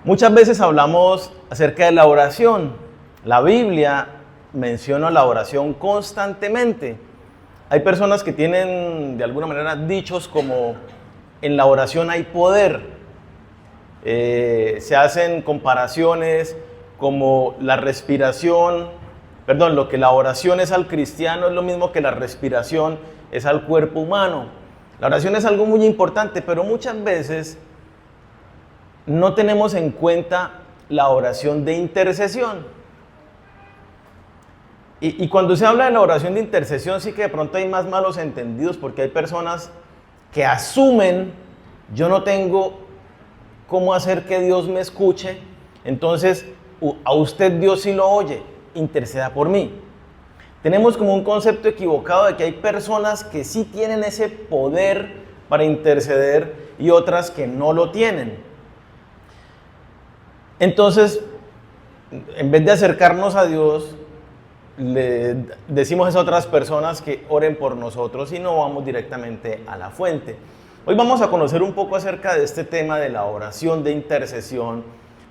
Muchas veces hablamos acerca de la oración. La Biblia menciona la oración constantemente. Hay personas que tienen de alguna manera dichos como en la oración hay poder. Se hacen comparaciones como la respiración, lo que la oración es al cristiano es lo mismo que la respiración es al cuerpo humano. La oración es algo muy importante, pero muchas veces no tenemos en cuenta la oración de intercesión. Y cuando se habla de la oración de intercesión, sí que de pronto hay más malos entendidos, porque hay personas que asumen, yo no tengo cómo hacer que Dios me escuche, entonces a usted Dios sí lo oye, interceda por mí. Tenemos como un concepto equivocado de que hay personas que sí tienen ese poder para interceder y otras que no lo tienen. Entonces, en vez de acercarnos a Dios, le decimos a otras personas que oren por nosotros y no vamos directamente a la fuente. Hoy vamos a conocer un poco acerca de este tema de la oración de intercesión.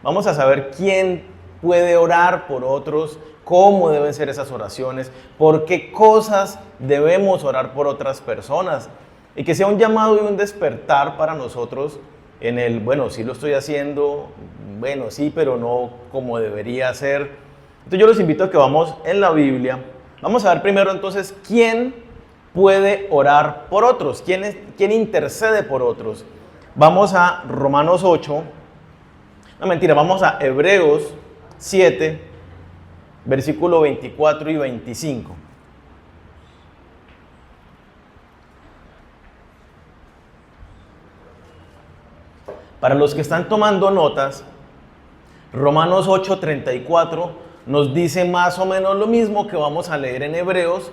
Vamos a saber quién puede orar por otros, cómo deben ser esas oraciones, por qué cosas debemos orar por otras personas, y que sea un llamado y un despertar para nosotros en el, sí lo estoy haciendo, sí, pero no como debería ser. Entonces yo los invito a que vamos en la Biblia. Vamos a ver primero entonces quién puede orar por otros, quién intercede por otros. Vamos a Romanos 8, vamos a Hebreos 7, versículo 24 y 25. Para los que están tomando notas, Romanos 8:34 nos dice más o menos lo mismo que vamos a leer en Hebreos,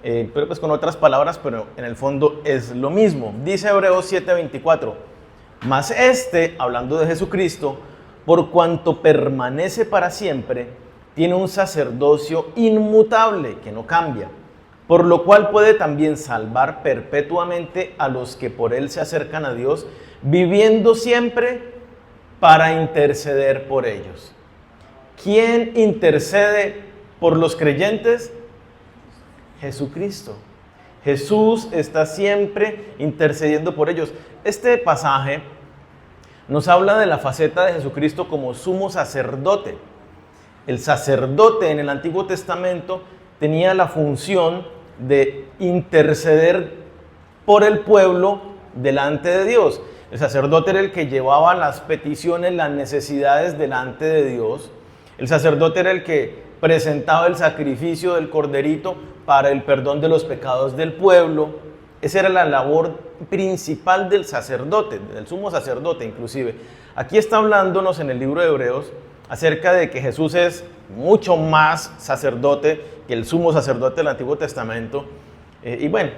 pero pues con otras palabras, pero en el fondo es lo mismo. Dice Hebreos 7:24, mas hablando de Jesucristo, por cuanto permanece para siempre, tiene un sacerdocio inmutable que no cambia, por lo cual puede también salvar perpetuamente a los que por él se acercan a Dios, viviendo siempre para interceder por ellos. ¿Quién intercede por los creyentes? Jesucristo. Jesús está siempre intercediendo por ellos. Este pasaje nos habla de la faceta de Jesucristo como sumo sacerdote. El sacerdote en el Antiguo Testamento tenía la función de interceder por el pueblo delante de Dios. El sacerdote era el que llevaba las peticiones, las necesidades delante de Dios. El sacerdote era el que presentaba el sacrificio del corderito para el perdón de los pecados del pueblo. Esa era la labor principal del sacerdote, del sumo sacerdote inclusive. Aquí está hablándonos en el libro de Hebreos acerca de que Jesús es mucho más sacerdote que el sumo sacerdote del Antiguo Testamento.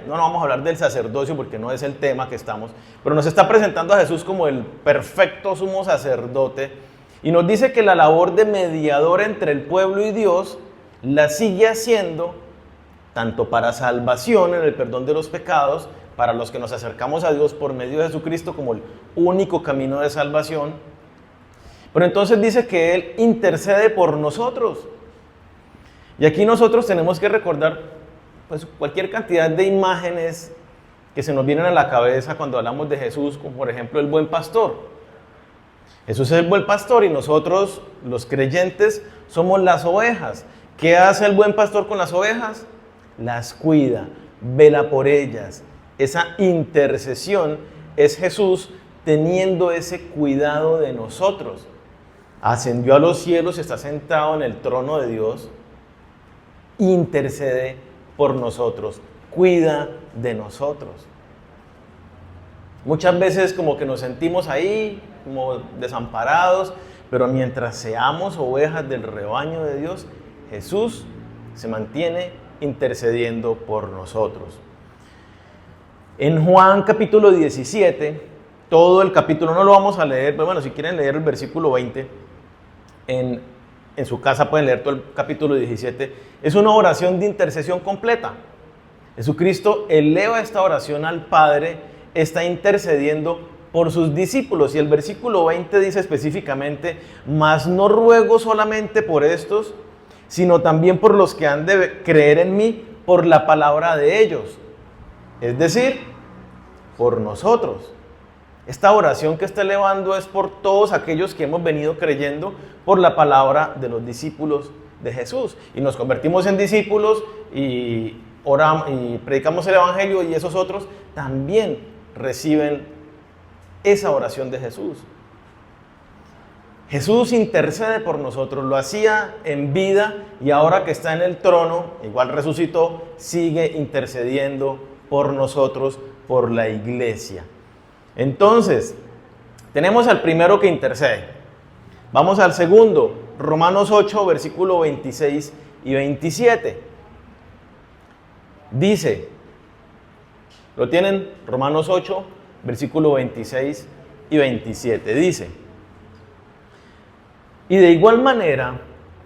No vamos a hablar del sacerdocio porque no es el tema que estamos, pero nos está presentando a Jesús como el perfecto sumo sacerdote y nos dice que la labor de mediador entre el pueblo y Dios la sigue haciendo tanto para salvación en el perdón de los pecados, para los que nos acercamos a Dios por medio de Jesucristo como el único camino de salvación, pero entonces dice que Él intercede por nosotros. Y aquí nosotros tenemos que recordar cualquier cantidad de imágenes que se nos vienen a la cabeza cuando hablamos de Jesús, como por ejemplo el buen pastor. Jesús es el buen pastor y nosotros, los creyentes, somos las ovejas. ¿Qué hace el buen pastor con las ovejas? Las cuida, vela por ellas. Esa intercesión es Jesús teniendo ese cuidado de nosotros. Ascendió a los cielos, está sentado en el trono de Dios, intercede por nosotros, cuida de nosotros. Muchas veces como que nos sentimos ahí, como desamparados, pero mientras seamos ovejas del rebaño de Dios, Jesús se mantiene intercediendo por nosotros. En Juan capítulo 17, todo el capítulo no lo vamos a leer, pero si quieren leer el versículo 20, en su casa pueden leer todo el capítulo 17, es una oración de intercesión completa. Jesucristo eleva esta oración al Padre, está intercediendo por sus discípulos. Y el versículo 20 dice específicamente: mas no ruego solamente por estos, sino también por los que han de creer en mí por la palabra de ellos. Es decir, por nosotros. Esta oración que está elevando es por todos aquellos que hemos venido creyendo por la palabra de los discípulos de Jesús. Y nos convertimos en discípulos y oramos y predicamos el evangelio, y esos otros también reciben esa oración de Jesús. Jesús intercede por nosotros, lo hacía en vida y ahora que está en el trono, igual resucitó, sigue intercediendo por nosotros, por la iglesia. Entonces, tenemos al primero que intercede. Vamos al segundo, Romanos 8, versículo 26 y 27. Dice, ¿lo tienen? Romanos 8, versículo 26 y 27. Dice: y de igual manera,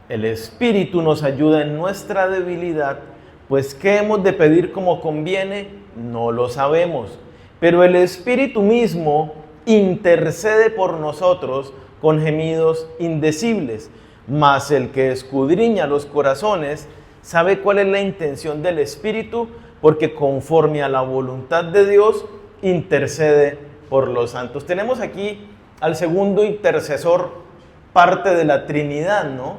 el Espíritu nos ayuda en nuestra debilidad, pues ¿qué hemos de pedir como conviene? No lo sabemos. Pero el Espíritu mismo intercede por nosotros con gemidos indecibles. Mas el que escudriña los corazones sabe cuál es la intención del Espíritu, porque conforme a la voluntad de Dios intercede por los santos. Tenemos aquí al segundo intercesor, parte de la Trinidad, ¿no?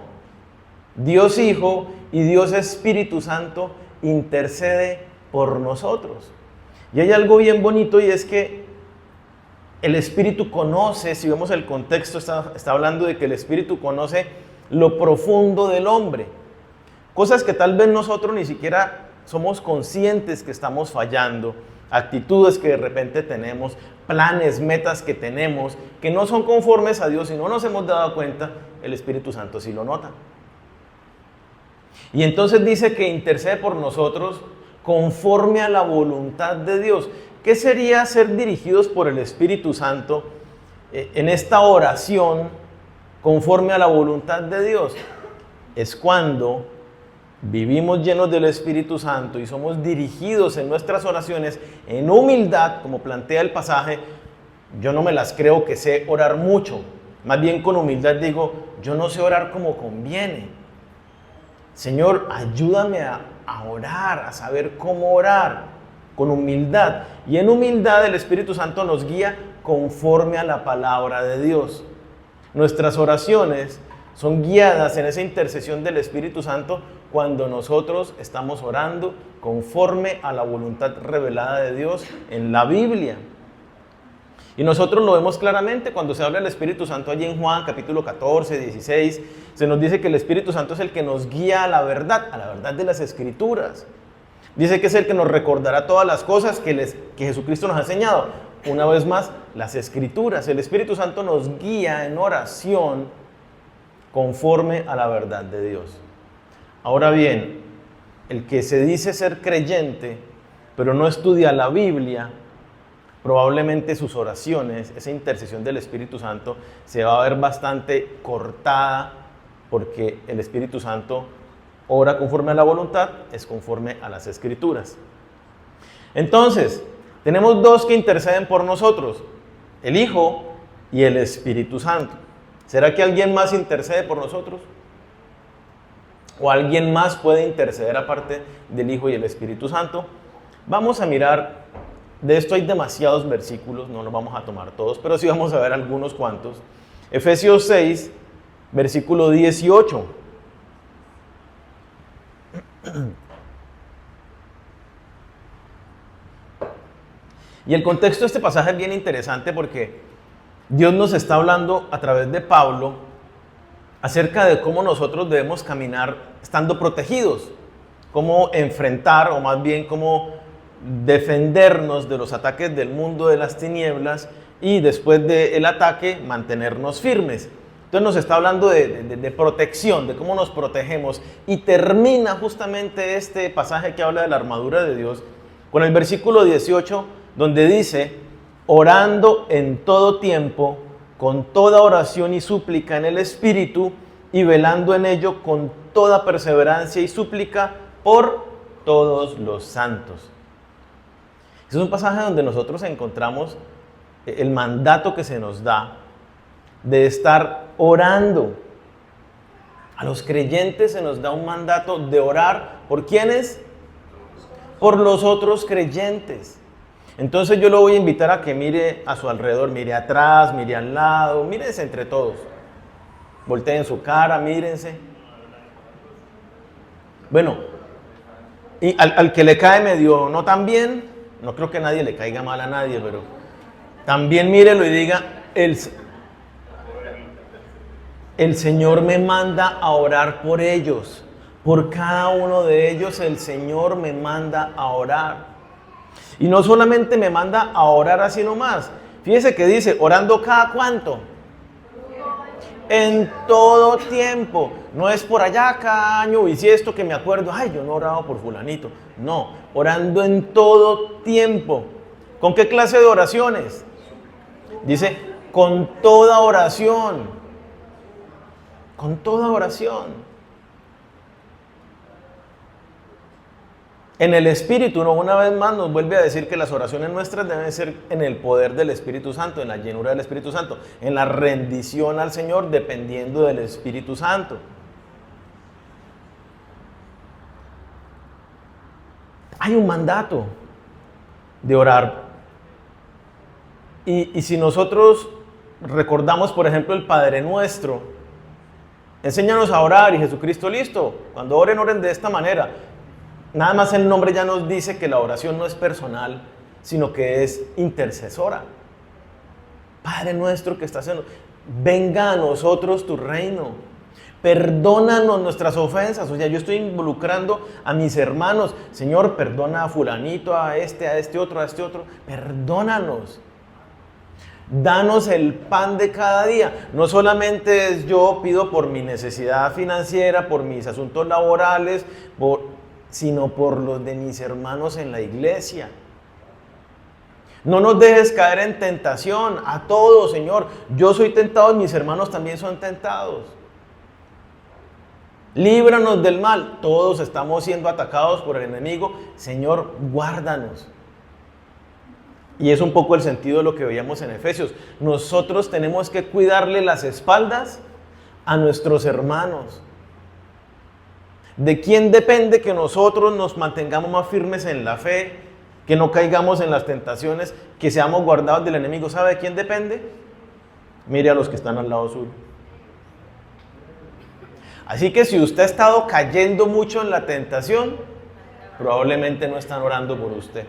Dios Hijo y Dios Espíritu Santo intercede por nosotros. Y hay algo bien bonito, y es que el Espíritu conoce, si vemos el contexto, está hablando de que el Espíritu conoce lo profundo del hombre. Cosas que tal vez nosotros ni siquiera somos conscientes que estamos fallando, actitudes que de repente tenemos, planes, metas que tenemos, que no son conformes a Dios y no nos hemos dado cuenta, el Espíritu Santo sí lo nota. Y entonces dice que intercede por nosotros conforme a la voluntad de Dios. ¿Qué sería ser dirigidos por el Espíritu Santo en esta oración conforme a la voluntad de Dios? Es cuando vivimos llenos del Espíritu Santo y somos dirigidos en nuestras oraciones en humildad, como plantea el pasaje. Yo no me las creo que sé orar mucho, más bien con humildad digo, yo no sé orar como conviene. Señor, ayúdame a orar, a saber cómo orar, con humildad. Y en humildad el Espíritu Santo nos guía conforme a la palabra de Dios. Nuestras oraciones son guiadas en esa intercesión del Espíritu Santo cuando nosotros estamos orando conforme a la voluntad revelada de Dios en la Biblia. Y nosotros lo vemos claramente cuando se habla del Espíritu Santo allí en Juan capítulo 14, 16. Se nos dice que el Espíritu Santo es el que nos guía a la verdad de las Escrituras. Dice que es el que nos recordará todas las cosas que Jesucristo nos ha enseñado. Una vez más, las Escrituras. El Espíritu Santo nos guía en oración conforme a la verdad de Dios. Ahora bien, el que se dice ser creyente, pero no estudia la Biblia, probablemente sus oraciones, esa intercesión del Espíritu Santo, se va a ver bastante cortada, porque el Espíritu Santo ora conforme a la voluntad, es conforme a las Escrituras. Entonces, tenemos dos que interceden por nosotros, el Hijo y el Espíritu Santo. ¿Será que alguien más intercede por nosotros? ¿O alguien más puede interceder aparte del Hijo y el Espíritu Santo? Vamos a mirar, de esto hay demasiados versículos, no los vamos a tomar todos, pero sí vamos a ver algunos cuantos. Efesios 6, versículo 18. Y el contexto de este pasaje es bien interesante porque Dios nos está hablando a través de Pablo acerca de cómo nosotros debemos caminar estando protegidos, cómo enfrentar, o más bien cómo defendernos de los ataques del mundo de las tinieblas y después del ataque mantenernos firmes. Entonces nos está hablando de protección, de cómo nos protegemos, y termina justamente este pasaje que habla de la armadura de Dios con el versículo 18, donde dice: orando en todo tiempo, con toda oración y súplica en el Espíritu, y velando en ello con toda perseverancia y súplica por todos los santos. Es un pasaje donde nosotros encontramos el mandato que se nos da de estar orando. A los creyentes se nos da un mandato de orar. ¿Por quiénes? Por los otros creyentes. Entonces yo lo voy a invitar a que mire a su alrededor, mire atrás, mire al lado, mírense entre todos. Volteen su cara, mírense. Bueno, y al que le cae medio no tan bien, no creo que a nadie le caiga mal a nadie, pero también mírelo y diga, el Señor me manda a orar por ellos. Por cada uno de ellos el Señor me manda a orar. Y no solamente me manda a orar así nomás. Fíjese que dice, orando cada cuánto. En todo tiempo. No es por allá cada año y si esto que me acuerdo, ay, yo no he orado por fulanito. No, orando en todo tiempo. ¿Con qué clase de oraciones? Dice, con toda oración. Con toda oración. En el Espíritu, ¿no? Una vez más nos vuelve a decir que las oraciones nuestras deben ser en el poder del Espíritu Santo, en la llenura del Espíritu Santo, en la rendición al Señor dependiendo del Espíritu Santo. Hay un mandato de orar. Y si nosotros recordamos, por ejemplo, el Padre Nuestro, enséñanos a orar y Jesucristo, listo, cuando oren, oren de esta manera. Nada más el nombre ya nos dice que la oración no es personal, sino que es intercesora. Padre nuestro que estás en... venga a nosotros tu reino. Perdónanos nuestras ofensas. O sea, yo estoy involucrando a mis hermanos. Señor, perdona a fulanito, a este otro, a este otro. Perdónanos. Danos el pan de cada día. No solamente es yo pido por mi necesidad financiera, por mis asuntos laborales, sino por los de mis hermanos en la iglesia. No nos dejes caer en tentación. A todos, Señor. Yo soy tentado y mis hermanos también son tentados. Líbranos del mal. Todos estamos siendo atacados por el enemigo. Señor, guárdanos. Y es un poco el sentido de lo que veíamos en Efesios. Nosotros tenemos que cuidarle las espaldas a nuestros hermanos. ¿De quién depende que nosotros nos mantengamos más firmes en la fe, que no caigamos en las tentaciones, que seamos guardados del enemigo? ¿Sabe de quién depende? Mire a los que están al lado suyo. Así que si usted ha estado cayendo mucho en la tentación, probablemente no están orando por usted.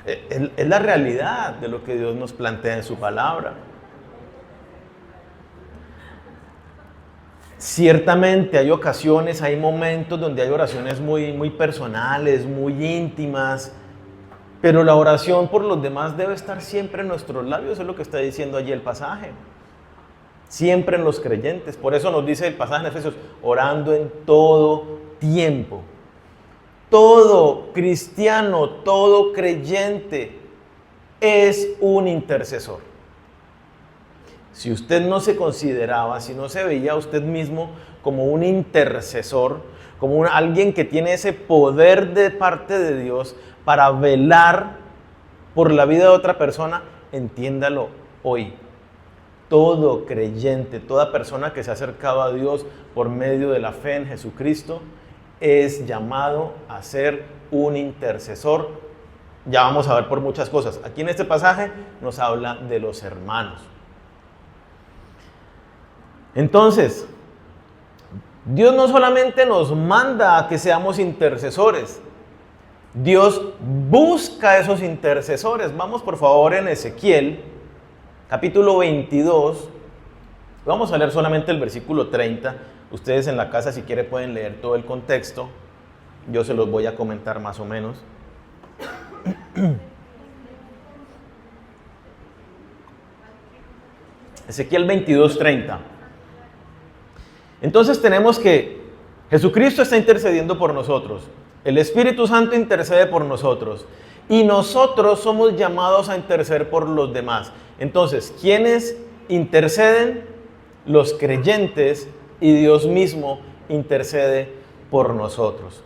Es la realidad de lo que Dios nos plantea en su palabra. Ciertamente hay ocasiones, hay momentos donde hay oraciones muy personales, muy íntimas, pero la oración por los demás debe estar siempre en nuestros labios, eso es lo que está diciendo allí el pasaje. Siempre en los creyentes. Por eso nos dice el pasaje en Efesios, orando en todo tiempo. Todo cristiano, todo creyente es un intercesor. Si usted no se consideraba, si no se veía a usted mismo como un intercesor, como alguien que tiene ese poder de parte de Dios para velar por la vida de otra persona, entiéndalo hoy. Todo creyente, toda persona que se ha acercado a Dios por medio de la fe en Jesucristo, es llamado a ser un intercesor. Ya vamos a ver por muchas cosas. Aquí en este pasaje nos habla de los hermanos. Entonces, Dios no solamente nos manda a que seamos intercesores, Dios busca esos intercesores. Vamos por favor en Ezequiel, capítulo 22, vamos a leer solamente el versículo 30. Ustedes en la casa si quieren pueden leer todo el contexto, yo se los voy a comentar más o menos. Ezequiel 22, 30. Entonces tenemos que Jesucristo está intercediendo por nosotros, el Espíritu Santo intercede por nosotros y nosotros somos llamados a interceder por los demás. Entonces, ¿quiénes interceden? Los creyentes, y Dios mismo intercede por nosotros.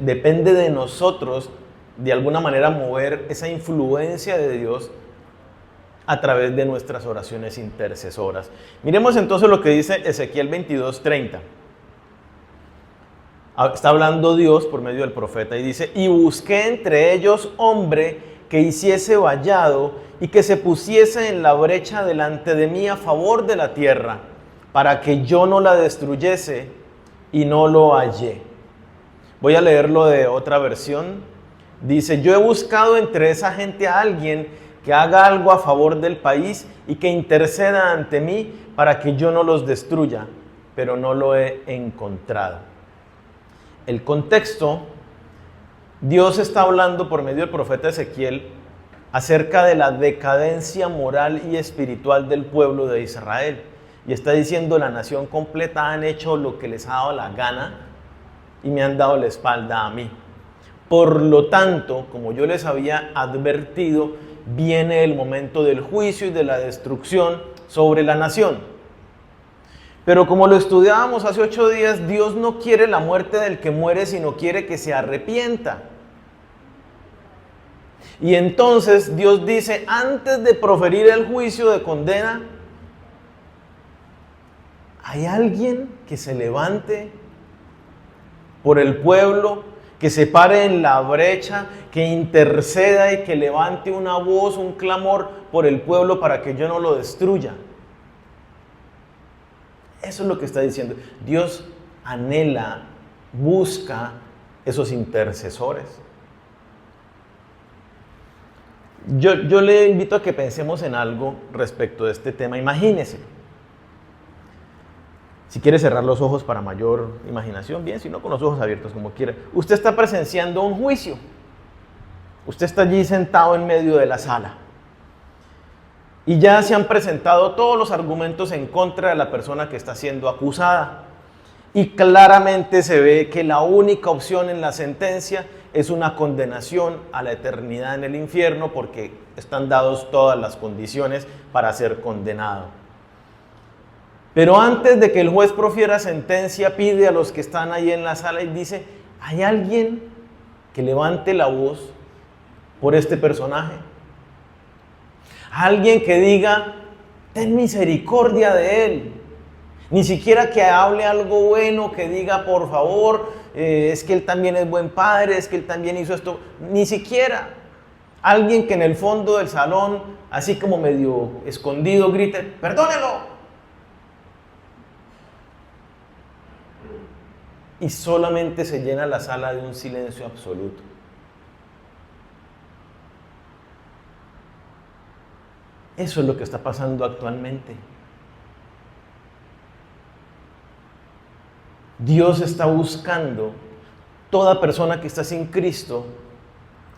Depende de nosotros de alguna manera mover esa influencia de Dios a través de nuestras oraciones intercesoras. Miremos entonces lo que dice Ezequiel 22:30. Está hablando Dios por medio del profeta y dice: y busqué entre ellos hombre que hiciese vallado y que se pusiese en la brecha delante de mí a favor de la tierra, para que yo no la destruyese, y no lo hallé. Voy a leerlo de otra versión. Dice: yo he buscado entre esa gente a alguien que haga algo a favor del país y que interceda ante mí para que yo no los destruya, pero no lo he encontrado. El contexto: Dios está hablando por medio del profeta Ezequiel acerca de la decadencia moral y espiritual del pueblo de Israel. Y está diciendo: la nación completa han hecho lo que les ha dado la gana y me han dado la espalda a mí. Por lo tanto, como yo les había advertido, viene el momento del juicio y de la destrucción sobre la nación. Pero como lo estudiábamos hace 8 días, Dios no quiere la muerte del que muere, sino quiere que se arrepienta. Y entonces Dios dice, antes de proferir el juicio de condena, ¿hay alguien que se levante por el pueblo, que se pare en la brecha, que interceda y que levante una voz, un clamor por el pueblo para que yo no lo destruya? Eso es lo que está diciendo. Dios anhela, busca esos intercesores. Yo le invito a que pensemos en algo respecto de este tema. Imagínese. Si quiere cerrar los ojos para mayor imaginación, bien, si no, con los ojos abiertos, como quiera. Usted está presenciando un juicio. Usted está allí sentado en medio de la sala. Y ya se han presentado todos los argumentos en contra de la persona que está siendo acusada. Y claramente se ve que la única opción en la sentencia es una condenación a la eternidad en el infierno, porque están dadas todas las condiciones para ser condenado. Pero antes de que el juez profiera sentencia, pide a los que están ahí en la sala y dice: ¿hay alguien que levante la voz por este personaje? Alguien que diga: ten misericordia de él. Ni siquiera que hable algo bueno, que diga: por favor, es que él también es buen padre, es que él también hizo esto. Ni siquiera. Alguien que en el fondo del salón, así como medio escondido, grite: perdónelo. Y solamente se llena la sala de un silencio absoluto. Eso es lo que está pasando actualmente. Dios está buscando, toda persona que está sin Cristo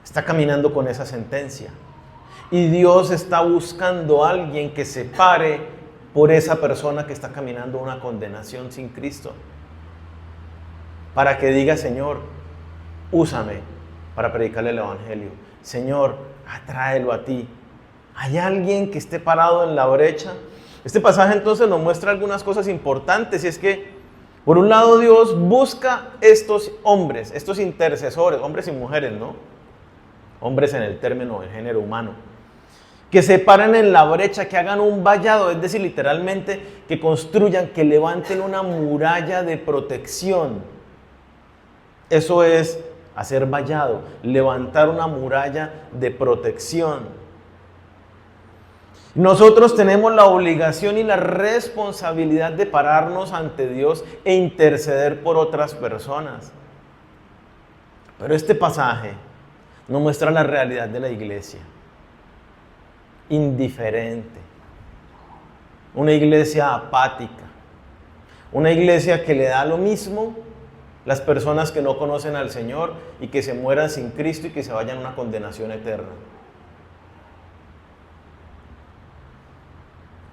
está caminando con esa sentencia. Y Dios está buscando a alguien que se pare por esa persona que está caminando una condenación sin Cristo, para que diga: Señor, úsame para predicarle el Evangelio. Señor, atráelo a ti. ¿Hay alguien que esté parado en la brecha? Este pasaje entonces nos muestra algunas cosas importantes, y es que, por un lado, Dios busca estos hombres, estos intercesores, hombres y mujeres, ¿no? Hombres en el término del género humano, que se paren en la brecha, que hagan un vallado, es decir, literalmente, que construyan, que levanten una muralla de protección. Eso es hacer vallado, levantar una muralla de protección. Nosotros tenemos la obligación y la responsabilidad de pararnos ante Dios e interceder por otras personas. Pero este pasaje nos muestra la realidad de la iglesia. Indiferente. Una iglesia apática. Una iglesia que le da lo mismo las personas que no conocen al Señor y que se mueran sin Cristo y que se vayan a una condenación eterna.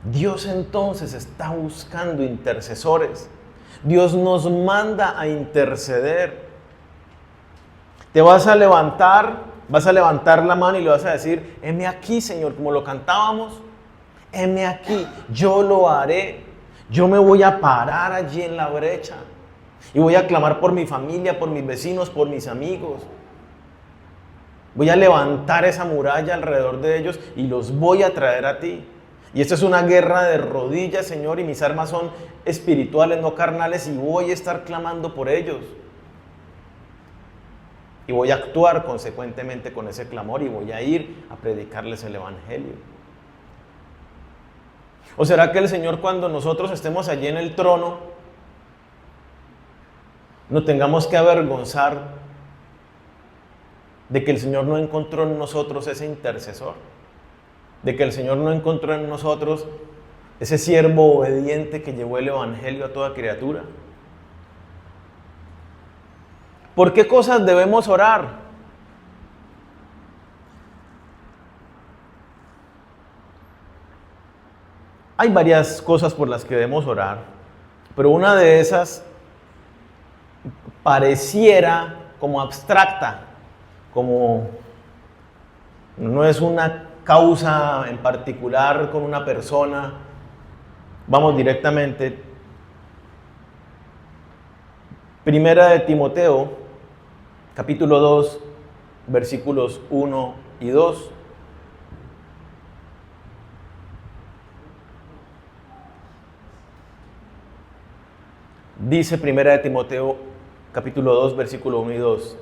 Dios entonces está buscando intercesores. Dios nos manda a interceder. Te vas a levantar la mano y le vas a decir: heme aquí, Señor, como lo cantábamos. Heme aquí, yo lo haré. Yo me voy a parar allí en la brecha y voy a clamar por mi familia, por mis vecinos, por mis amigos. Voy a levantar esa muralla alrededor de ellos y los voy a traer a ti. Y esta es una guerra de rodillas, Señor, y mis armas son espirituales, no carnales, y voy a estar clamando por ellos. Y voy a actuar consecuentemente con ese clamor y voy a ir a predicarles el Evangelio. ¿O será que el Señor, cuando nosotros estemos allí en el trono, nos tengamos que avergonzar de que el Señor no encontró en nosotros ese intercesor? De que el Señor no encontró en nosotros ese siervo obediente que llevó el Evangelio a toda criatura. ¿Por qué cosas debemos orar? Hay varias cosas por las que debemos orar, pero una de esas pareciera como abstracta, como no es una causa en particular con una persona. Vamos directamente. Primera de Timoteo, capítulo 2, versículos 1 y 2. Dice Primera de Timoteo, capítulo 2, versículo 1 y 2.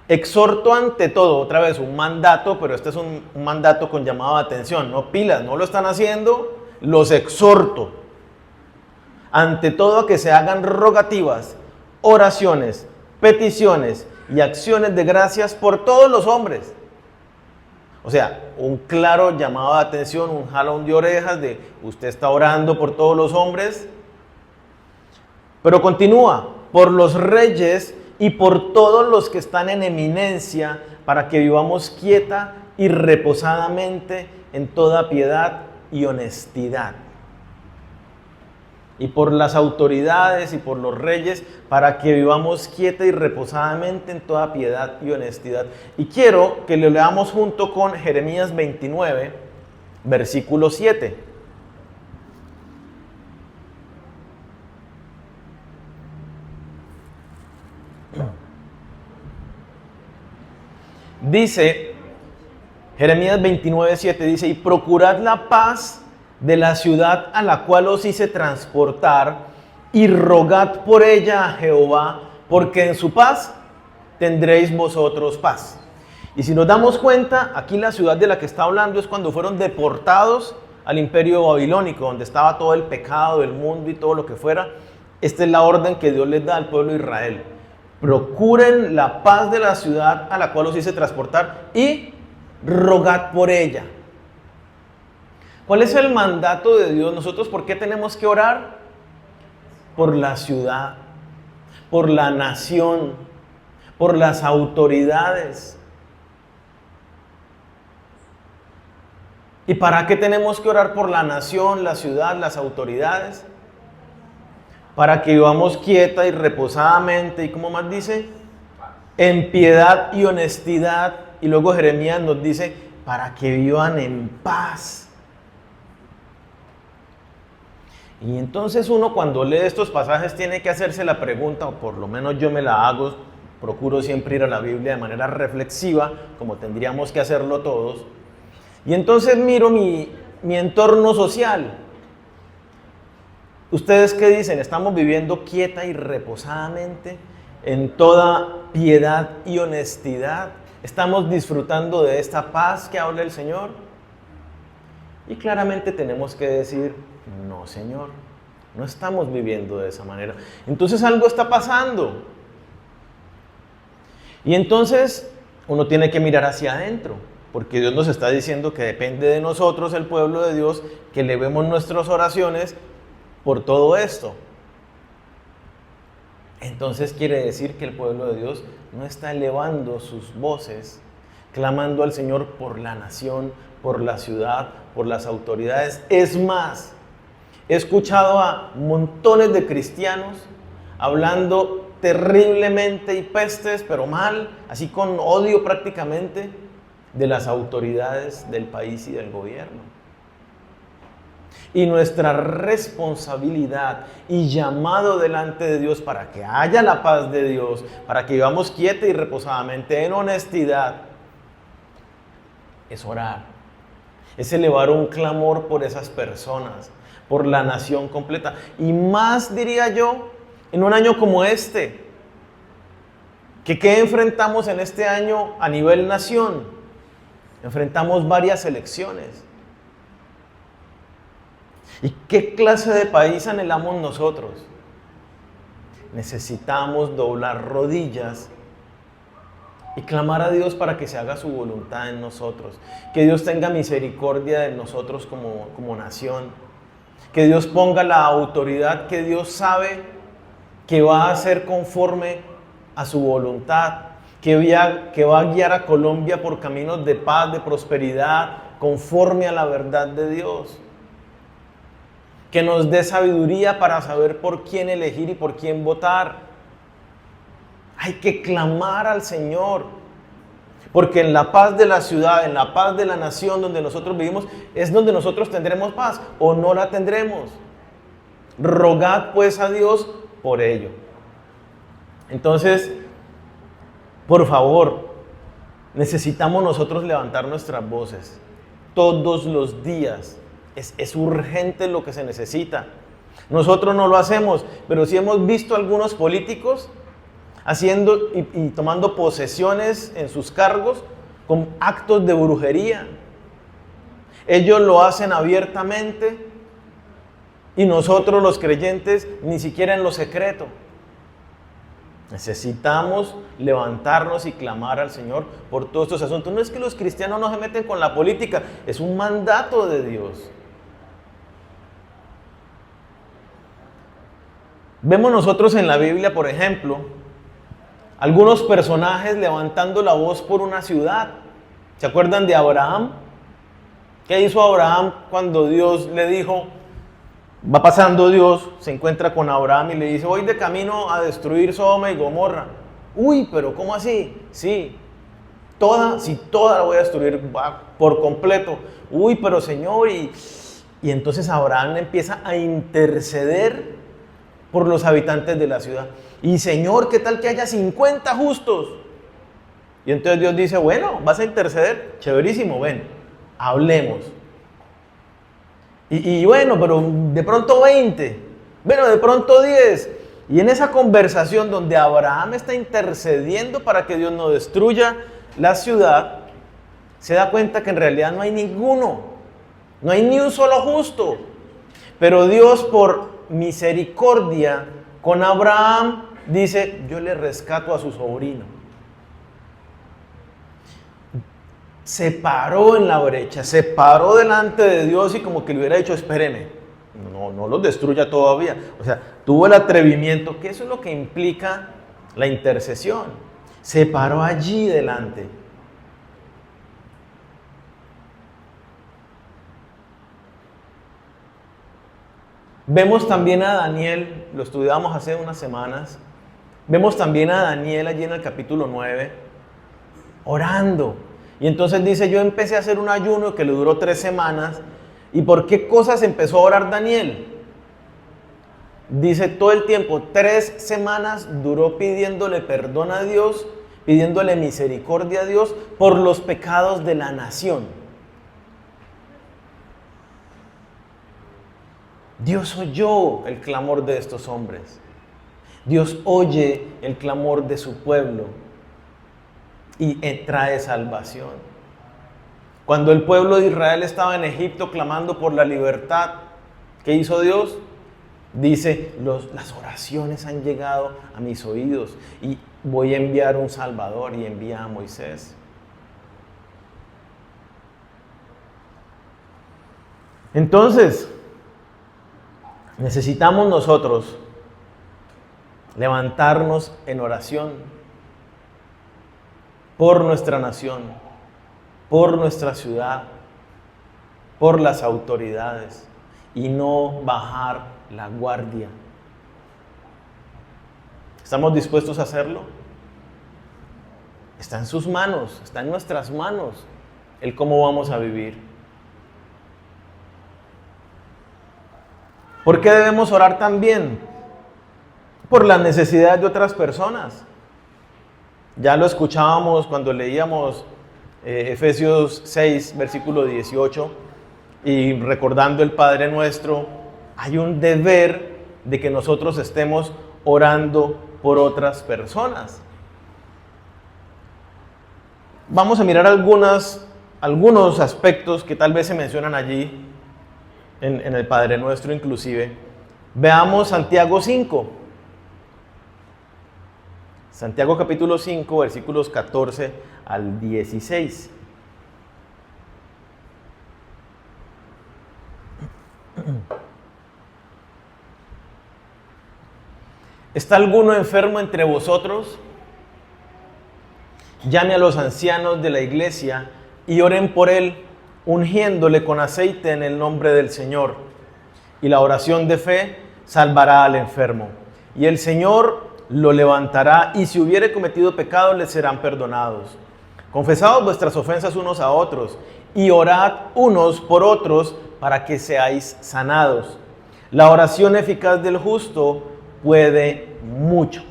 Exhorto ante todo, otra vez un mandato, pero este es un mandato con llamado de atención. No pilas, no lo están haciendo, los exhorto. Ante todo a que se hagan rogativas, oraciones, peticiones y acciones de gracias por todos los hombres. O sea, un claro llamado de atención, un jalón de orejas de usted está orando por todos los hombres. Pero continúa, por los reyes y por todos los que están en eminencia, para que vivamos quieta y reposadamente en toda piedad y honestidad. Y por las autoridades y por los reyes, para que vivamos quieta y reposadamente en toda piedad y honestidad. Y quiero que lo leamos junto con Jeremías 29, versículo 7. Dice, Jeremías 29, 7, dice, y procurad la paz de la ciudad a la cual os hice transportar, y rogad por ella a Jehová, porque en su paz tendréis vosotros paz. Y si nos damos cuenta, aquí la ciudad de la que está hablando es cuando fueron deportados al imperio babilónico, donde estaba todo el pecado del mundo y todo lo que fuera. Esta es la orden que Dios les da al pueblo de Israel. Procuren la paz de la ciudad a la cual os hice transportar y rogad por ella. ¿Cuál es el mandato de Dios? Nosotros, ¿por qué tenemos que orar? Por la ciudad, por la nación, por las autoridades. ¿Y para qué tenemos que orar por la nación, la ciudad, las autoridades? Para que vivamos quieta y reposadamente, y como más dice, en piedad y honestidad. Y luego Jeremías nos dice, para que vivan en paz. Y entonces uno, cuando lee estos pasajes, tiene que hacerse la pregunta, o por lo menos yo me la hago, procuro siempre ir a la Biblia de manera reflexiva, como tendríamos que hacerlo todos. Y entonces miro mi entorno social. ¿Ustedes qué dicen? ¿Estamos viviendo quieta y reposadamente en toda piedad y honestidad? ¿Estamos disfrutando de esta paz que habla el Señor? Y claramente tenemos que decir, no, Señor, no estamos viviendo de esa manera. Entonces algo está pasando. Y entonces uno tiene que mirar hacia adentro, porque Dios nos está diciendo que depende de nosotros, el pueblo de Dios, que elevemos nuestras oraciones por todo esto. Entonces quiere decir que el pueblo de Dios no está elevando sus voces, clamando al Señor por la nación, por la ciudad, por las autoridades. Es más, he escuchado a montones de cristianos hablando terriblemente y pestes, pero mal, así con odio prácticamente, de las autoridades del país y del gobierno. Y nuestra responsabilidad y llamado delante de Dios para que haya la paz de Dios, para que vivamos quieta y reposadamente en honestidad, es orar, es elevar un clamor por esas personas, por la nación completa. Y más, diría yo, en un año como este, que ¿qué enfrentamos en este año a nivel nación? Enfrentamos varias elecciones. ¿Y qué clase de país anhelamos nosotros? Necesitamos doblar rodillas y clamar a Dios para que se haga su voluntad en nosotros. Que Dios tenga misericordia de nosotros como nación. Que Dios ponga la autoridad que Dios sabe que va a hacer conforme a su voluntad. Que va a guiar a Colombia por caminos de paz, de prosperidad, conforme a la verdad de Dios. Que nos dé sabiduría para saber por quién elegir y por quién votar. Hay que clamar al Señor, porque en la paz de la ciudad, en la paz de la nación donde nosotros vivimos, es donde nosotros tendremos paz o no la tendremos. Rogad pues a Dios por ello. Entonces, por favor, necesitamos nosotros levantar nuestras voces todos los días. Es urgente lo que se necesita. Nosotros no lo hacemos, pero sí hemos visto algunos políticos haciendo y tomando posesiones en sus cargos con actos de brujería. Ellos lo hacen abiertamente y nosotros los creyentes ni siquiera en lo secreto. Necesitamos levantarnos y clamar al Señor por todos estos asuntos. No es que los cristianos no se meten con la política, es un mandato de Dios. Vemos nosotros en la Biblia, por ejemplo, algunos personajes levantando la voz por una ciudad. ¿Se acuerdan de Abraham? ¿Qué hizo Abraham cuando Dios le dijo? Va pasando Dios, se encuentra con Abraham y le dice, voy de camino a destruir Sodoma y Gomorra. Uy, pero ¿cómo así? Sí, toda la voy a destruir por completo. Uy, pero Señor, y entonces Abraham empieza a interceder por los habitantes de la ciudad. Y Señor, ¿qué tal que haya 50 justos? Y entonces Dios dice, bueno, vas a interceder, chéverísimo, ven, hablemos. Y bueno, pero de pronto 20, bueno, de pronto 10. Y en esa conversación donde Abraham está intercediendo para que Dios no destruya la ciudad, se da cuenta que en realidad no hay ninguno, no hay ni un solo justo. Pero Dios, por misericordia con Abraham, dice, yo le rescato a su sobrino. Se paró en la brecha, se paró delante de Dios y como que le hubiera dicho, espéreme, no los destruya todavía. O sea, tuvo el atrevimiento, que eso es lo que implica la intercesión. Se paró allí delante. Vemos también a Daniel, lo estudiamos hace unas semanas, vemos también a Daniel allí en el capítulo 9, orando. Y entonces dice, yo empecé a hacer un ayuno que le duró 3 semanas. ¿Y por qué cosas empezó a orar Daniel? Dice todo el tiempo, 3 semanas duró pidiéndole perdón a Dios, pidiéndole misericordia a Dios por los pecados de la nación. Dios oyó el clamor de estos hombres. Dios oye el clamor de su pueblo y trae salvación. Cuando el pueblo de Israel estaba en Egipto clamando por la libertad, ¿qué hizo Dios? Dice, las oraciones han llegado a mis oídos y voy a enviar un Salvador, y envía a Moisés. Entonces, necesitamos nosotros levantarnos en oración por nuestra nación, por nuestra ciudad, por las autoridades, y no bajar la guardia. ¿Estamos dispuestos a hacerlo? Está en sus manos, está en nuestras manos el cómo vamos a vivir. ¿Por qué debemos orar también? Por las necesidades de otras personas. Ya lo escuchábamos cuando leíamos Efesios 6, versículo 18, y recordando el Padre Nuestro, hay un deber de que nosotros estemos orando por otras personas. Vamos a mirar algunos aspectos que tal vez se mencionan allí, en el Padre Nuestro inclusive. Veamos Santiago 5. Santiago capítulo 5, versículos 14 al 16. ¿Está alguno enfermo entre vosotros? Llame a los ancianos de la iglesia y oren por él, ungiéndole con aceite en el nombre del Señor. Y la oración de fe salvará al enfermo. Y el Señor lo levantará, y si hubiere cometido pecado, le serán perdonados. Confesaos vuestras ofensas unos a otros, y orad unos por otros, para que seáis sanados. La oración eficaz del justo puede mucho.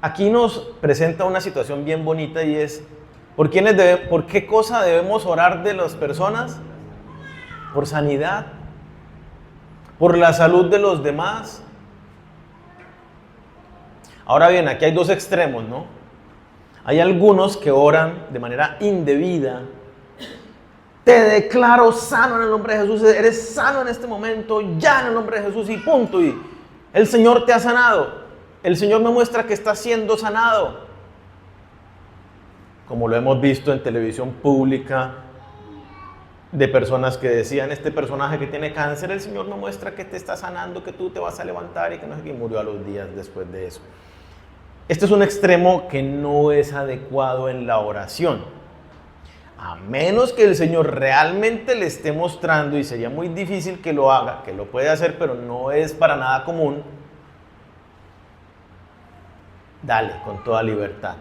Aquí nos presenta una situación bien bonita, y es, ¿por qué cosa debemos orar de las personas? Por sanidad, por la salud de los demás. Ahora bien, aquí hay dos extremos, ¿no? Hay algunos que oran de manera indebida. Te declaro sano en el nombre de Jesús, eres sano en este momento, ya en el nombre de Jesús, y punto. Y el Señor te ha sanado. El Señor me muestra que está siendo sanado. Como lo hemos visto en televisión pública, de personas que decían, este personaje que tiene cáncer, el Señor me muestra que te está sanando, que tú te vas a levantar, y que no sé qué, murió a los días después de eso. Este es un extremo que no es adecuado en la oración. A menos que el Señor realmente le esté mostrando, y sería muy difícil que lo haga, que lo puede hacer, pero no es para nada común, dale, con toda libertad.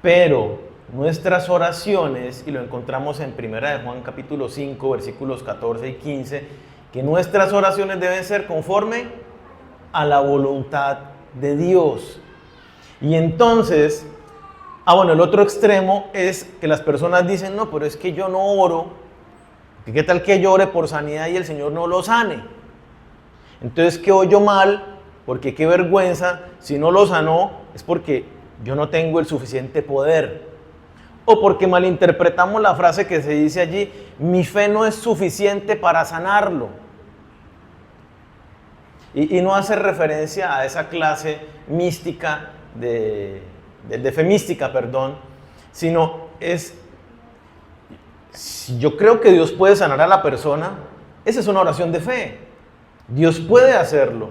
Pero nuestras oraciones, y lo encontramos en 1 de Juan capítulo 5, versículos 14 y 15, que nuestras oraciones deben ser conforme a la voluntad de Dios. Y entonces, el otro extremo es que las personas dicen, no, pero es que yo no oro, ¿qué tal que yo ore por sanidad y el Señor no lo sane? Entonces, ¿qué oyo mal? Porque qué vergüenza, si no lo sanó, es porque yo no tengo el suficiente poder. O porque malinterpretamos la frase que se dice allí, mi fe no es suficiente para sanarlo. Y no hace referencia a esa clase mística, de fe mística, sino es, si yo creo que Dios puede sanar a la persona, esa es una oración de fe. Dios puede hacerlo.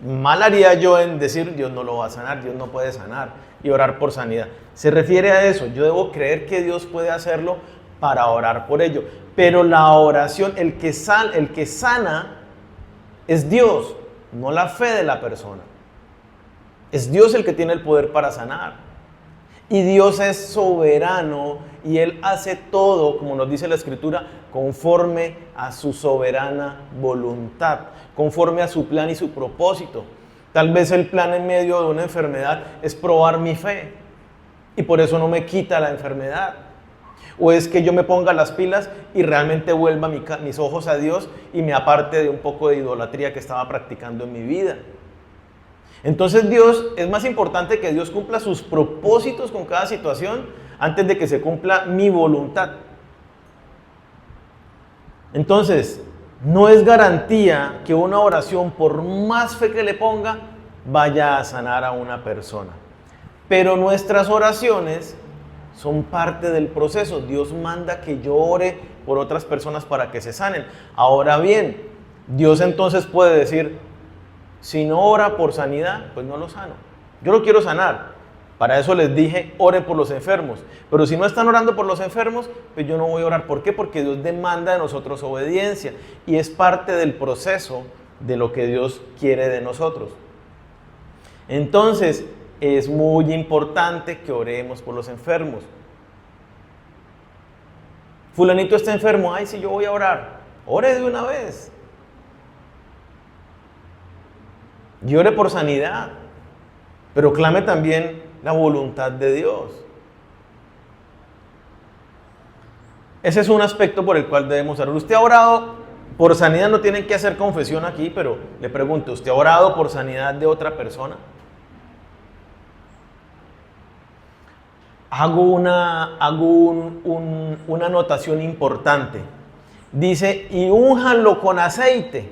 Mal haría yo en decir, Dios no lo va a sanar, Dios no puede sanar, y orar por sanidad. Se refiere a eso. Yo debo creer que Dios puede hacerlo para orar por ello. Pero la oración, el que sana es Dios, no la fe de la persona. Es Dios el que tiene el poder para sanar. Y Dios es soberano, y Él hace todo, como nos dice la Escritura, conforme a su soberana voluntad, conforme a su plan y su propósito. Tal vez el plan en medio de una enfermedad es probar mi fe, y por eso no me quita la enfermedad. O es que yo me ponga las pilas y realmente vuelva mis ojos a Dios y me aparte de un poco de idolatría que estaba practicando en mi vida. Entonces es más importante que Dios cumpla sus propósitos con cada situación antes de que se cumpla mi voluntad. Entonces, no es garantía que una oración, por más fe que le ponga, vaya a sanar a una persona. Pero nuestras oraciones son parte del proceso. Dios manda que yo ore por otras personas para que se sanen. Ahora bien, Dios entonces puede decir, si no ora por sanidad, pues no lo sano. Yo lo quiero sanar. Para eso les dije, oren por los enfermos. Pero si no están orando por los enfermos, pues yo no voy a orar. ¿Por qué? Porque Dios demanda de nosotros obediencia. Y es parte del proceso de lo que Dios quiere de nosotros. Entonces, es muy importante que oremos por los enfermos. Fulanito está enfermo. Ay, sí, yo voy a orar. Ore de una vez. Y ore por sanidad. Pero clame también la voluntad de Dios. Ese es un aspecto por el cual debemos orar. Usted ha orado por sanidad, no tienen que hacer confesión aquí, pero le pregunto, ¿usted ha orado por sanidad de otra persona? Hago una anotación importante. Dice, y únjanlo con aceite.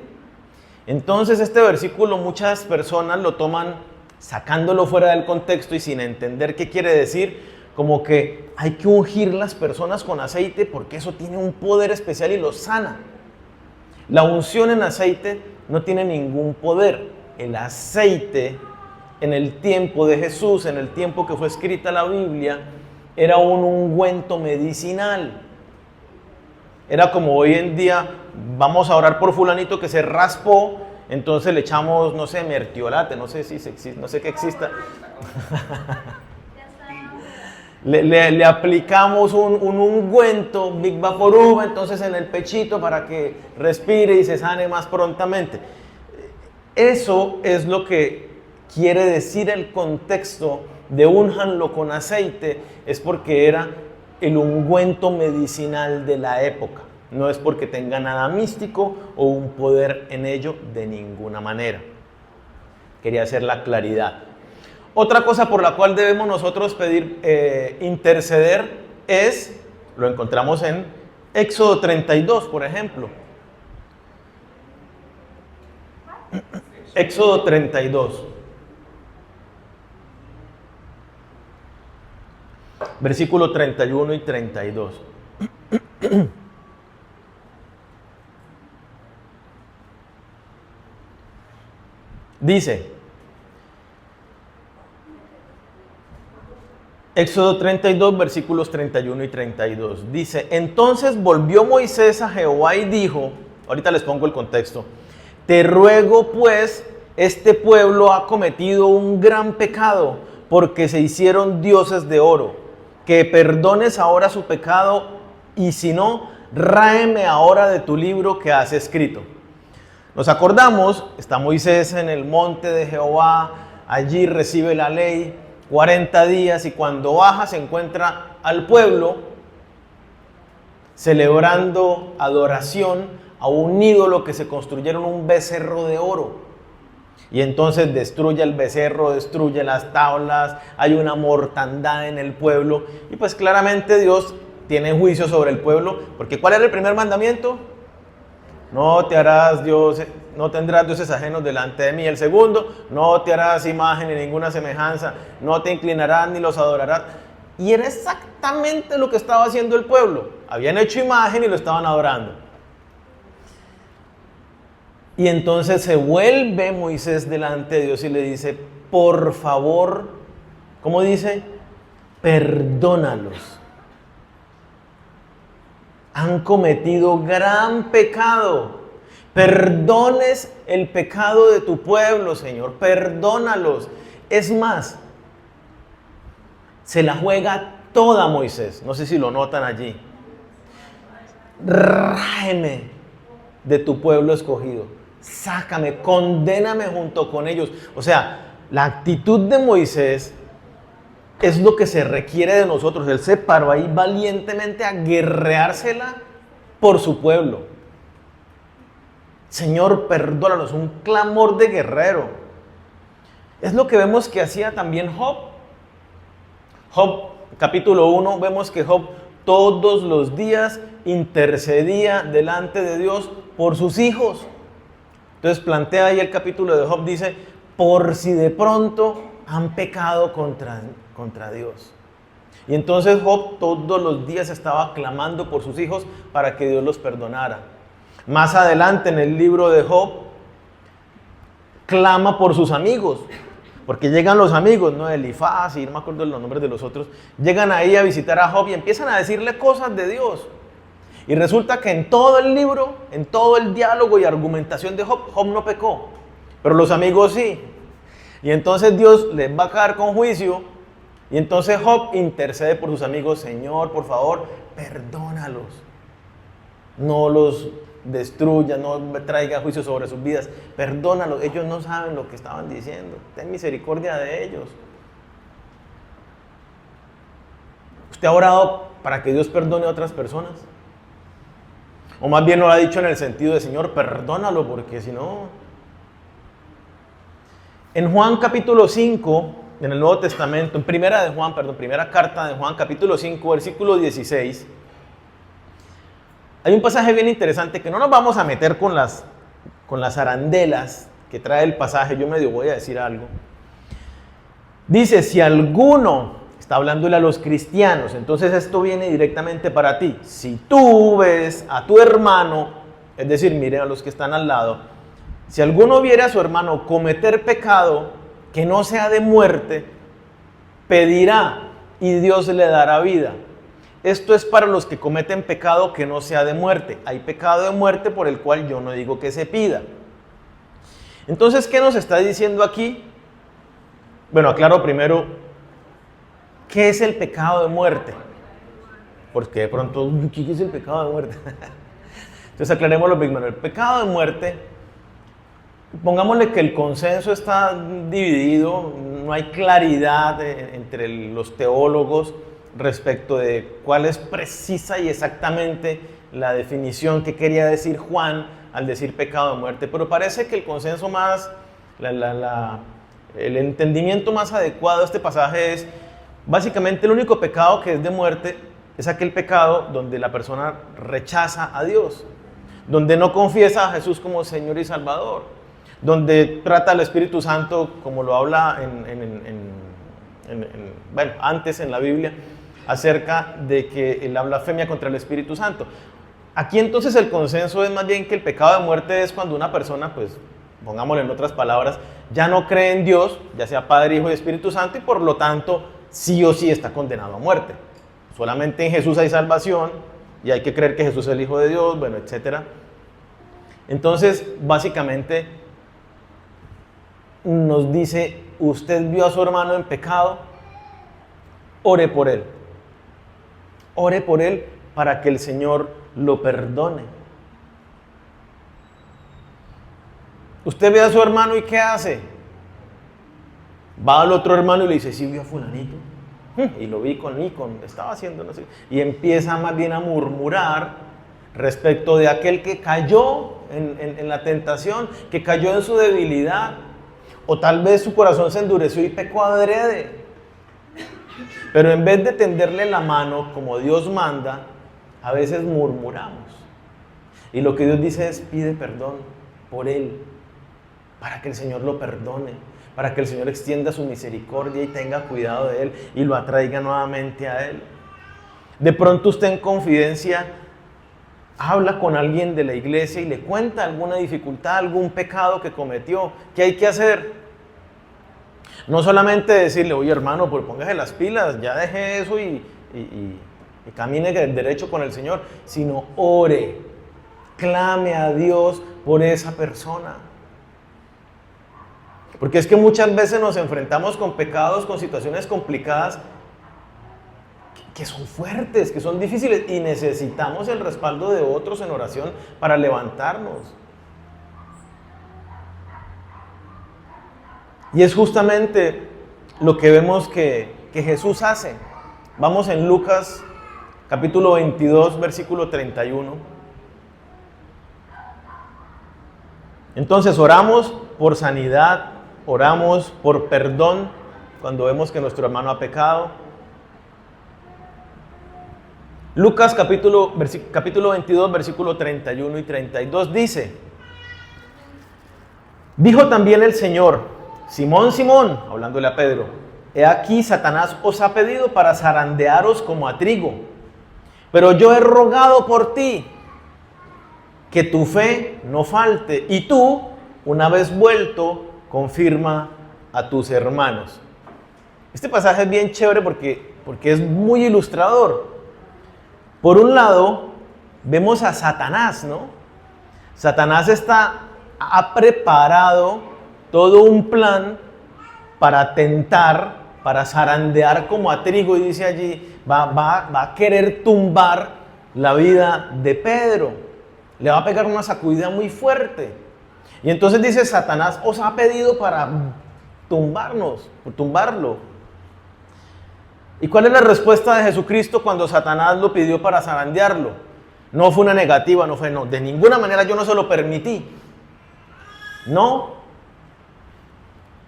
Entonces este versículo muchas personas lo toman sacándolo fuera del contexto y sin entender qué quiere decir, como que hay que ungir las personas con aceite porque eso tiene un poder especial y los sana. La unción en aceite no tiene ningún poder. El aceite en el tiempo de Jesús, en el tiempo que fue escrita la Biblia, era un ungüento medicinal. Era como hoy en día, vamos a orar por fulanito que se raspó, entonces le echamos, no sé, mertiolate, no sé qué exista. Le aplicamos un ungüento, Big Vaporub, entonces en el pechito para que respire y se sane más prontamente. Eso es lo que quiere decir el contexto de únjanlo con aceite, es porque era el ungüento medicinal de la época. No es porque tenga nada místico o un poder en ello de ninguna manera. Quería hacer la claridad. Otra cosa por la cual debemos nosotros pedir, interceder, es, lo encontramos en Éxodo 32, por ejemplo. Éxodo 32. Versículo 31 y 32. Dice, Éxodo 32, versículos 31 y 32. Dice, entonces volvió Moisés a Jehová y dijo, ahorita les pongo el contexto, te ruego pues, este pueblo ha cometido un gran pecado, porque se hicieron dioses de oro, que perdones ahora su pecado, y si no, ráeme ahora de tu libro que has escrito. Nos acordamos, está Moisés en el monte de Jehová, allí recibe la ley, 40 días, y cuando baja se encuentra al pueblo celebrando adoración a un ídolo que se construyeron un becerro de oro. Y entonces destruye el becerro, destruye las tablas, hay una mortandad en el pueblo, y pues claramente Dios tiene juicio sobre el pueblo, porque ¿cuál era el primer mandamiento? No tendrás dioses ajenos delante de mí. El segundo, no te harás imagen ni ninguna semejanza, no te inclinarás ni los adorarás. Y era exactamente lo que estaba haciendo el pueblo. Habían hecho imagen y lo estaban adorando. Y entonces se vuelve Moisés delante de Dios y le dice, por favor, ¿cómo dice? Perdónalos. Han cometido gran pecado. Perdones el pecado de tu pueblo, Señor. Perdónalos. Es más, se la juega toda Moisés. No sé si lo notan allí. Ráeme de tu pueblo escogido. Sácame, condéname junto con ellos. O sea, la actitud de Moisés es lo que se requiere de nosotros. Él se paró ahí valientemente a guerreársela por su pueblo. Señor, perdónalos, un clamor de guerrero. Es lo que vemos que hacía también Job. Job, capítulo 1, vemos que Job todos los días intercedía delante de Dios por sus hijos. Entonces plantea ahí el capítulo de Job, dice, por si de pronto han pecado contra Dios. Y entonces Job todos los días estaba clamando por sus hijos para que Dios los perdonara. Más adelante en el libro de Job, clama por sus amigos, porque llegan los amigos, ¿no? Elifaz y no me acuerdo los nombres de los otros, llegan ahí a visitar a Job y empiezan a decirle cosas de Dios. Y resulta que en todo el libro, en todo el diálogo y argumentación de Job, Job no pecó, pero los amigos sí. Y entonces Dios les va a caer con juicio, y entonces Job intercede por sus amigos, Señor, por favor, perdónalos. No los destruya, no traiga juicio sobre sus vidas, perdónalos, ellos no saben lo que estaban diciendo, ten misericordia de ellos. ¿Usted ha orado para que Dios perdone a otras personas? O más bien lo ha dicho en el sentido de, Señor, perdónalo, porque si no... En Juan capítulo 5, en el Nuevo Testamento, en primera carta de Juan, capítulo 5, versículo 16, hay un pasaje bien interesante que no nos vamos a meter con las arandelas que trae el pasaje. Yo medio voy a decir algo. Dice, si alguno... Está hablándole a los cristianos, entonces esto viene directamente para ti. Si tú ves a tu hermano, es decir, miren a los que están al lado, si alguno viere a su hermano cometer pecado que no sea de muerte, pedirá y Dios le dará vida. Esto es para los que cometen pecado que no sea de muerte. Hay pecado de muerte por el cual yo no digo que se pida. Entonces, ¿qué nos está diciendo aquí? Bueno, aclaro primero, ¿qué es el pecado de muerte? Porque de pronto, ¿qué es el pecado de muerte? Entonces aclarémoslo primero. El pecado de muerte, pongámosle que el consenso está dividido, no hay claridad entre los teólogos respecto de cuál es precisa y exactamente la definición que quería decir Juan al decir pecado de muerte. Pero parece que el consenso más, el entendimiento más adecuado de este pasaje es: básicamente el único pecado que es de muerte es aquel pecado donde la persona rechaza a Dios, donde no confiesa a Jesús como Señor y Salvador, donde trata al Espíritu Santo como lo habla antes en la Biblia, acerca de que la blasfemia contra el Espíritu Santo. Aquí entonces el consenso es más bien que el pecado de muerte es cuando una persona, pues, pongámoslo en otras palabras, ya no cree en Dios, ya sea Padre, Hijo y Espíritu Santo, y por lo tanto sí o sí está condenado a muerte. Solamente en Jesús hay salvación y hay que creer que Jesús es el Hijo de Dios, bueno, etc. Entonces, básicamente, nos dice, usted vio a su hermano en pecado, ore por él. Ore por él para que el Señor lo perdone. Usted ve a su hermano y ¿qué hace? Va al otro hermano y le dice, ¿sí vio a fulanito? Y lo vi con Nikon, estaba haciendo no sé. Y empieza más bien a murmurar respecto de aquel que cayó en la tentación, que cayó en su debilidad, o tal vez su corazón se endureció y pecó adrede. Pero en vez de tenderle la mano como Dios manda, a veces murmuramos. Y lo que Dios dice es, pide perdón por él, para que el Señor lo perdone, para que el Señor extienda su misericordia y tenga cuidado de él y lo atraiga nuevamente a él. De pronto usted en confidencia habla con alguien de la iglesia y le cuenta alguna dificultad, algún pecado que cometió. ¿Qué hay que hacer? No solamente decirle, oye hermano, pues póngase las pilas, ya deje eso y camine derecho con el Señor, sino ore, clame a Dios por esa persona. Porque es que muchas veces nos enfrentamos con pecados, con situaciones complicadas que son fuertes, que son difíciles y necesitamos el respaldo de otros en oración para levantarnos. Y es justamente lo que vemos que Jesús hace. Vamos en Lucas capítulo 22, versículo 31. Entonces oramos por sanidad, oramos por perdón cuando vemos que nuestro hermano ha pecado. Lucas capítulo 22, versículo 31 y 32 dice: dijo también el Señor, Simón, Simón, hablándole a Pedro, he aquí Satanás os ha pedido para zarandearos como a trigo, pero yo he rogado por ti que tu fe no falte, y tú, una vez vuelto, confirma a tus hermanos. Este pasaje es bien chévere porque es muy ilustrador. Por un lado, vemos a Satanás, ¿no? Satanás ha preparado todo un plan para tentar, para zarandear como a trigo, y dice allí, va a querer tumbar la vida de Pedro. Le va a pegar una sacudida muy fuerte. Y entonces dice, Satanás os ha pedido para tumbarlo. ¿Y cuál es la respuesta de Jesucristo cuando Satanás lo pidió para zarandearlo? No fue una negativa, no fue no. De ninguna manera yo no se lo permití. No.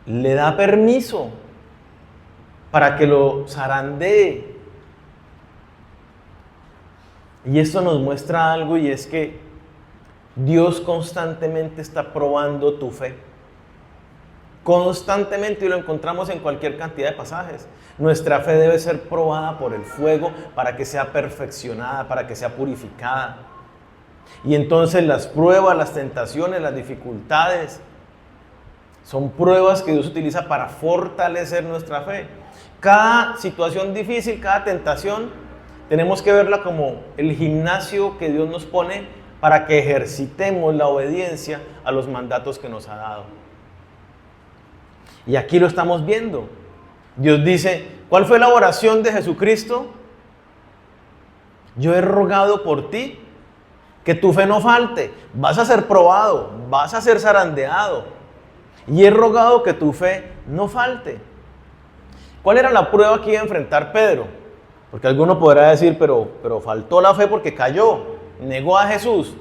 Le da permiso para que lo zarandee. Y esto nos muestra algo, y es que Dios constantemente está probando tu fe. Constantemente, y lo encontramos en cualquier cantidad de pasajes. Nuestra fe debe ser probada por el fuego para que sea perfeccionada, para que sea purificada. Y entonces las pruebas, las tentaciones, las dificultades son pruebas que Dios utiliza para fortalecer nuestra fe. Cada situación difícil, cada tentación, tenemos que verla como el gimnasio que Dios nos pone para que ejercitemos la obediencia a los mandatos que nos ha dado. Y aquí lo estamos viendo. Dios dice, ¿cuál fue la oración de Jesucristo? Yo he rogado por ti que tu fe no falte. Vas a ser probado, vas a ser zarandeado. Y he rogado que tu fe no falte. ¿Cuál era la prueba que iba a enfrentar Pedro? Porque alguno podrá decir, pero faltó la fe porque cayó, negó a Jesús.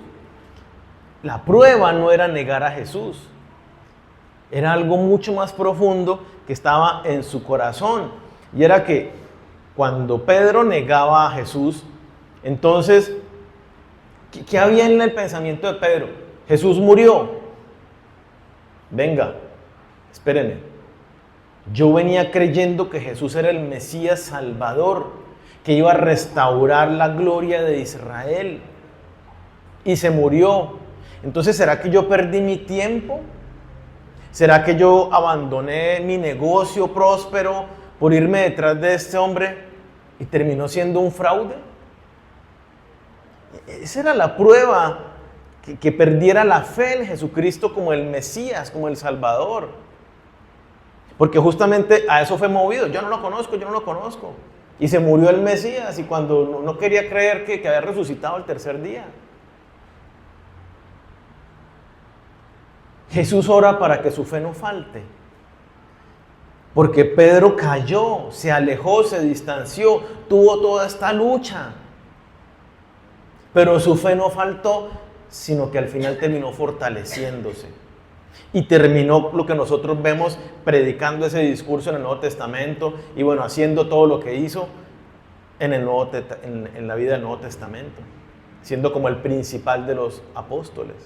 La prueba no era negar a Jesús. Era algo mucho más profundo que estaba en su corazón. Y era que cuando Pedro negaba a Jesús, entonces, ¿qué había en el pensamiento de Pedro? Jesús murió. Venga, espérenme. Yo venía creyendo que Jesús era el Mesías Salvador, que iba a restaurar la gloria de Israel. Y se murió. Entonces, ¿será que yo perdí mi tiempo? ¿Será que yo abandoné mi negocio próspero por irme detrás de este hombre y terminó siendo un fraude? Esa era la prueba, que perdiera la fe en Jesucristo como el Mesías, como el Salvador. Porque justamente a eso fue movido. Yo no lo conozco. Y se murió el Mesías, y cuando no quería creer que había resucitado el tercer día. Jesús ora para que su fe no falte. Porque Pedro cayó, se alejó, se distanció, tuvo toda esta lucha. Pero su fe no faltó, sino que al final terminó fortaleciéndose. Y terminó lo que nosotros vemos predicando ese discurso en el Nuevo Testamento, y bueno, haciendo todo lo que hizo en la vida del Nuevo Testamento, siendo como el principal de los apóstoles.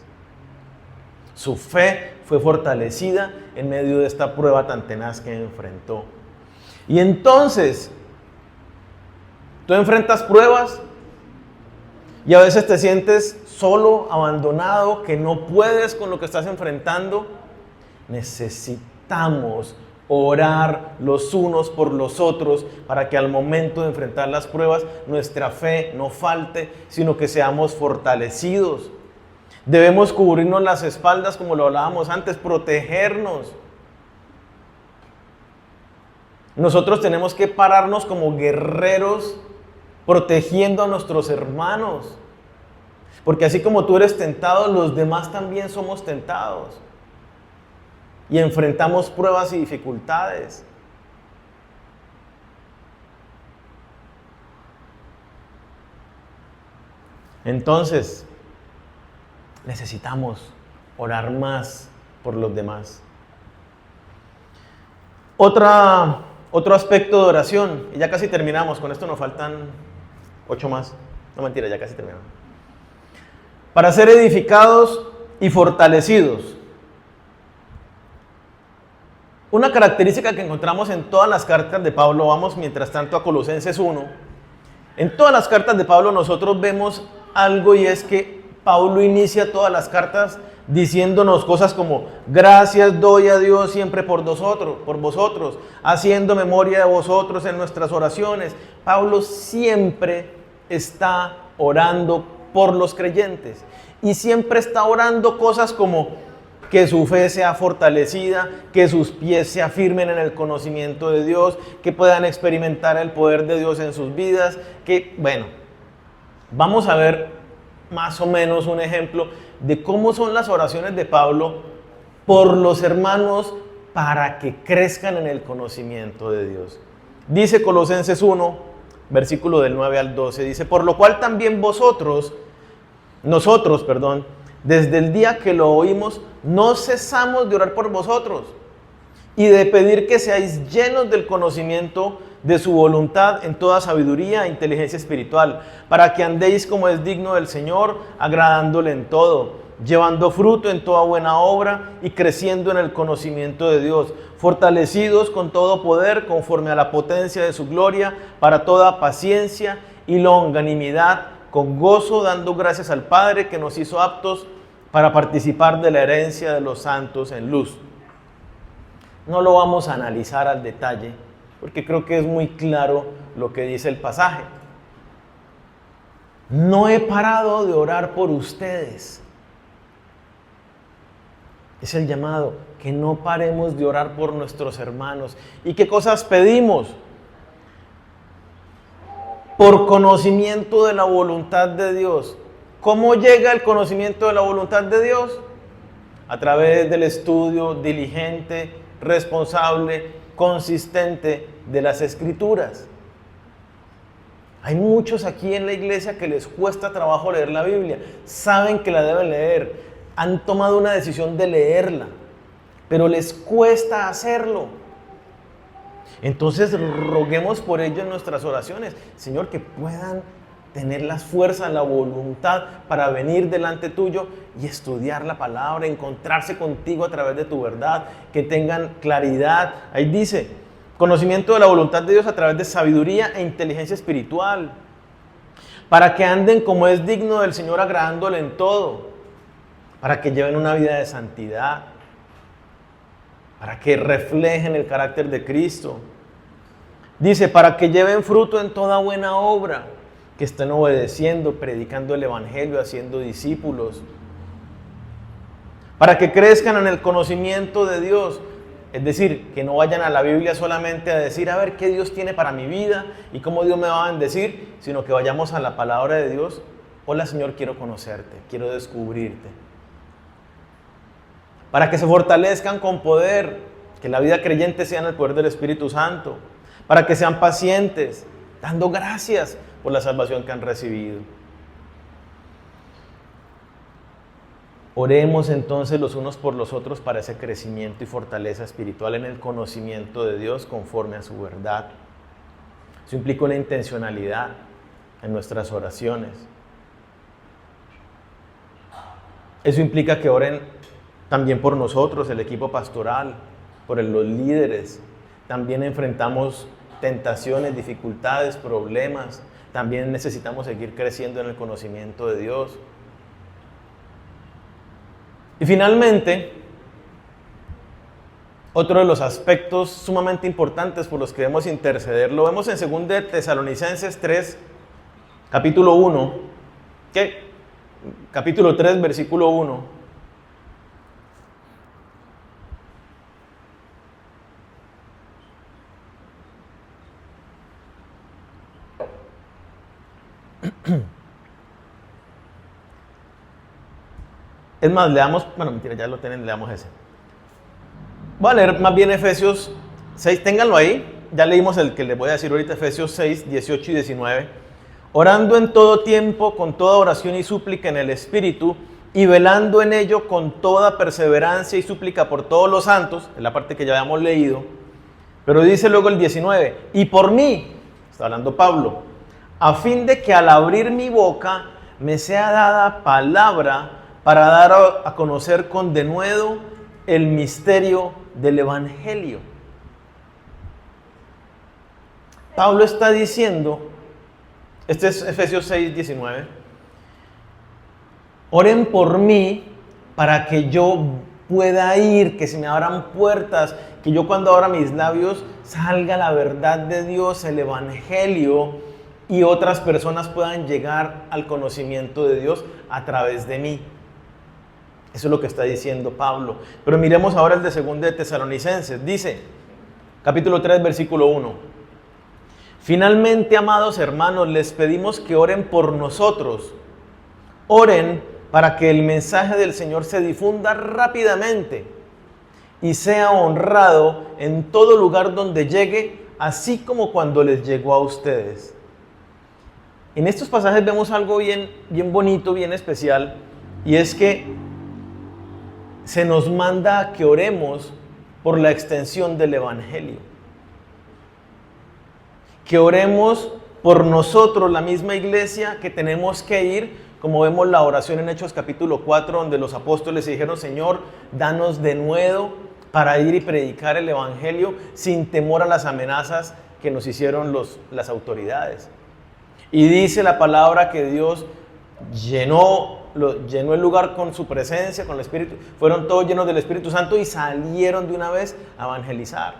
Su fe fue fortalecida en medio de esta prueba tan tenaz que enfrentó. Y entonces, tú enfrentas pruebas y a veces te sientes solo, abandonado, que no puedes con lo que estás enfrentando. Necesitamos orar los unos por los otros para que al momento de enfrentar las pruebas nuestra fe no falte, sino que seamos fortalecidos. Debemos cubrirnos las espaldas, como lo hablábamos antes, protegernos. Nosotros tenemos que pararnos como guerreros protegiendo a nuestros hermanos. Porque así como tú eres tentado, los demás también somos tentados. Y enfrentamos pruebas y dificultades. Entonces, necesitamos orar más por los demás. Otro aspecto de oración, y ya casi terminamos, con esto nos faltan 8 más. No, mentira, ya casi terminamos. Para ser edificados y fortalecidos. Una característica que encontramos en todas las cartas de Pablo, vamos mientras tanto a Colosenses 1. En todas las cartas de Pablo nosotros vemos algo, y es que Pablo inicia todas las cartas diciéndonos cosas como: gracias doy a Dios siempre por vosotros, haciendo memoria de vosotros en nuestras oraciones. Pablo siempre está orando por los creyentes, y siempre está orando cosas como que su fe sea fortalecida, que sus pies se afirmen en el conocimiento de Dios, que puedan experimentar el poder de Dios en sus vidas, vamos a ver más o menos un ejemplo de cómo son las oraciones de Pablo por los hermanos para que crezcan en el conocimiento de Dios. Dice Colosenses 1, versículo del 9 al 12, dice, por lo cual también nosotros, desde el día que lo oímos, no cesamos de orar por vosotros y de pedir que seáis llenos del conocimiento de su voluntad en toda sabiduría e inteligencia espiritual, para que andéis como es digno del Señor, agradándole en todo, llevando fruto en toda buena obra y creciendo en el conocimiento de Dios, fortalecidos con todo poder conforme a la potencia de su gloria, para toda paciencia y longanimidad, con gozo dando gracias al Padre que nos hizo aptos para participar de la herencia de los santos en luz. No lo vamos a analizar al detalle, porque creo que es muy claro lo que dice el pasaje. No he parado de orar por ustedes. Es el llamado, que no paremos de orar por nuestros hermanos. ¿Y qué cosas pedimos? Por conocimiento de la voluntad de Dios. ¿Cómo llega el conocimiento de la voluntad de Dios? A través del estudio diligente, responsable, consistente de las Escrituras. Hay muchos aquí en la iglesia que les cuesta trabajo leer la Biblia. Saben que la deben leer. Han tomado una decisión de leerla, pero les cuesta hacerlo. Entonces roguemos por ello en nuestras oraciones, Señor, que puedan tener las fuerzas, la voluntad para venir delante tuyo y estudiar la palabra, encontrarse contigo a través de tu verdad, que tengan claridad. Ahí dice, conocimiento de la voluntad de Dios a través de sabiduría e inteligencia espiritual, para que anden como es digno del Señor, agradándole en todo, para que lleven una vida de santidad, para que reflejen el carácter de Cristo. Dice, para que lleven fruto en toda buena obra, que estén obedeciendo, predicando el Evangelio, haciendo discípulos, para que crezcan en el conocimiento de Dios. Es decir, que no vayan a la Biblia solamente a decir, a ver qué Dios tiene para mi vida y cómo Dios me va a bendecir, sino que vayamos a la palabra de Dios. Hola Señor, quiero conocerte, quiero descubrirte. Para que se fortalezcan con poder, que la vida creyente sea en el poder del Espíritu Santo, para que sean pacientes, dando gracias por la salvación que han recibido. Oremos entonces los unos por los otros para ese crecimiento y fortaleza espiritual en el conocimiento de Dios conforme a su verdad. Eso implica una intencionalidad en nuestras oraciones. Eso implica que oren también por nosotros, el equipo pastoral, por los líderes. También enfrentamos tentaciones, dificultades, problemas. También necesitamos seguir creciendo en el conocimiento de Dios. Y finalmente, otro de los aspectos sumamente importantes por los que debemos interceder, lo vemos en 2 Tesalonicenses 3, capítulo 1, capítulo 3, versículo 1. Es más, leamos, ya lo tienen, leamos ese. Voy a leer más bien Efesios 6, ténganlo ahí, ya leímos el que les voy a decir ahorita, Efesios 6, 18 y 19. Orando en todo tiempo, con toda oración y súplica en el Espíritu, y velando en ello con toda perseverancia y súplica por todos los santos, es la parte que ya habíamos leído, pero dice luego el 19, y por mí, está hablando Pablo, a fin de que al abrir mi boca me sea dada palabra para dar a conocer con denuedo el misterio del Evangelio. Pablo está diciendo, este es Efesios 6, 19, oren por mí para que yo pueda ir, que se me abran puertas, que yo cuando abra mis labios salga la verdad de Dios, el Evangelio, y otras personas puedan llegar al conocimiento de Dios a través de mí. Eso es lo que está diciendo Pablo. Pero miremos ahora el de 2 Tesalonicenses. Dice, capítulo 3, versículo 1. Finalmente, amados hermanos, les pedimos que oren por nosotros. Oren para que el mensaje del Señor se difunda rápidamente y sea honrado en todo lugar donde llegue, así como cuando les llegó a ustedes. En estos pasajes vemos algo bien bonito, bien especial, y es que se nos manda a que oremos por la extensión del Evangelio. Que oremos por nosotros, la misma iglesia, que tenemos que ir, como vemos la oración en Hechos capítulo 4, donde los apóstoles dijeron: Señor, danos de nuevo para ir y predicar el Evangelio sin temor a las amenazas que nos hicieron las autoridades. Y dice la palabra que Dios llenó el lugar con su presencia, con el Espíritu. Fueron todos llenos del Espíritu Santo y salieron de una vez a evangelizar.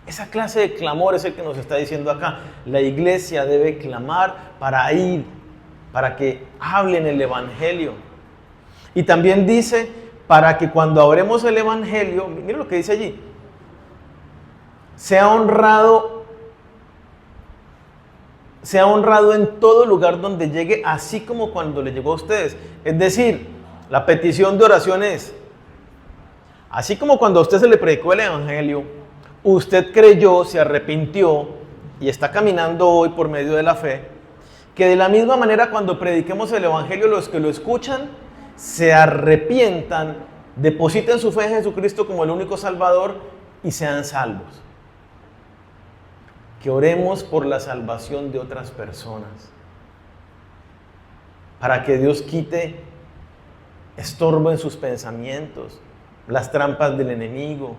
Esa clase de clamor es el que nos está diciendo acá. La iglesia debe clamar para ir, para que hablen el Evangelio. Y también dice, para que cuando hablemos el Evangelio, mira lo que dice allí, sea honrado en todo lugar donde llegue, así como cuando le llegó a ustedes. Es decir, la petición de oración es, así como cuando a usted se le predicó el Evangelio, usted creyó, se arrepintió y está caminando hoy por medio de la fe, que de la misma manera cuando prediquemos el Evangelio, los que lo escuchan se arrepientan, depositen su fe en Jesucristo como el único Salvador y sean salvos. Que oremos por la salvación de otras personas, para que Dios quite estorbo en sus pensamientos, las trampas del enemigo.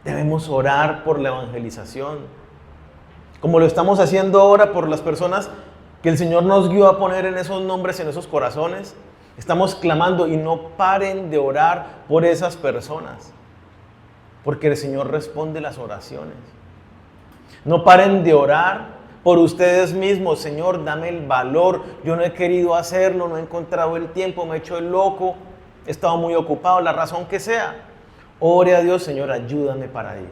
Debemos orar por la evangelización, como lo estamos haciendo ahora por las personas que el Señor nos guió a poner en esos nombres, en esos corazones. Estamos clamando y no paren de orar por esas personas, porque el Señor responde las oraciones. No paren de orar por ustedes mismos. Señor, dame el valor. Yo no he querido hacerlo, no he encontrado el tiempo, me he hecho el loco, he estado muy ocupado, la razón que sea. Ore a Dios: Señor, ayúdame para ir.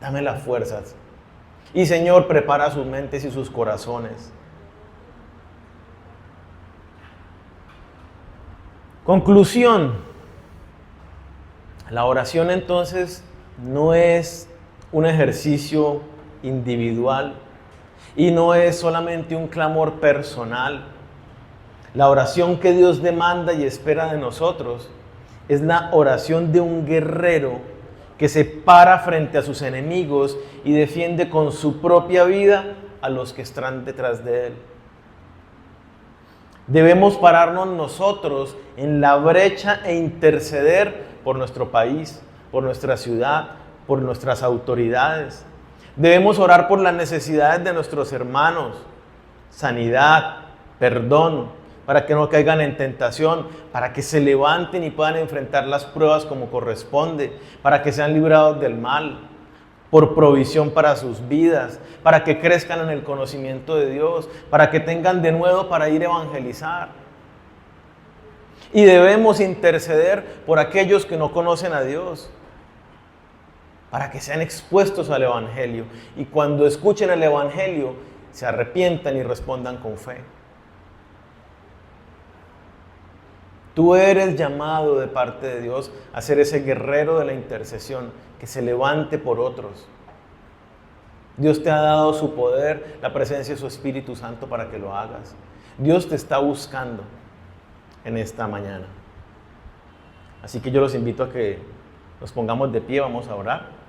Dame las fuerzas. Y Señor, prepara sus mentes y sus corazones. Conclusión. La oración entonces no es un ejercicio individual y no es solamente un clamor personal. La oración que Dios demanda y espera de nosotros es la oración de un guerrero que se para frente a sus enemigos y defiende con su propia vida a los que están detrás de él. Debemos pararnos nosotros en la brecha e interceder por nuestro país, por nuestra ciudad, por nuestras autoridades. Debemos orar por las necesidades de nuestros hermanos, sanidad, perdón, para que no caigan en tentación, para que se levanten y puedan enfrentar las pruebas como corresponde, para que sean librados del mal, por provisión para sus vidas, para que crezcan en el conocimiento de Dios, para que tengan de nuevo para ir a evangelizar. Y debemos interceder por aquellos que no conocen a Dios, para que sean expuestos al Evangelio y cuando escuchen el Evangelio se arrepientan y respondan con fe. Tú eres llamado de parte de Dios a ser ese guerrero de la intercesión que se levante por otros. Dios te ha dado su poder, la presencia de su Espíritu Santo para que lo hagas. Dios te está buscando en esta mañana. Así que yo los invito a que nos pongamos de pie, vamos a orar.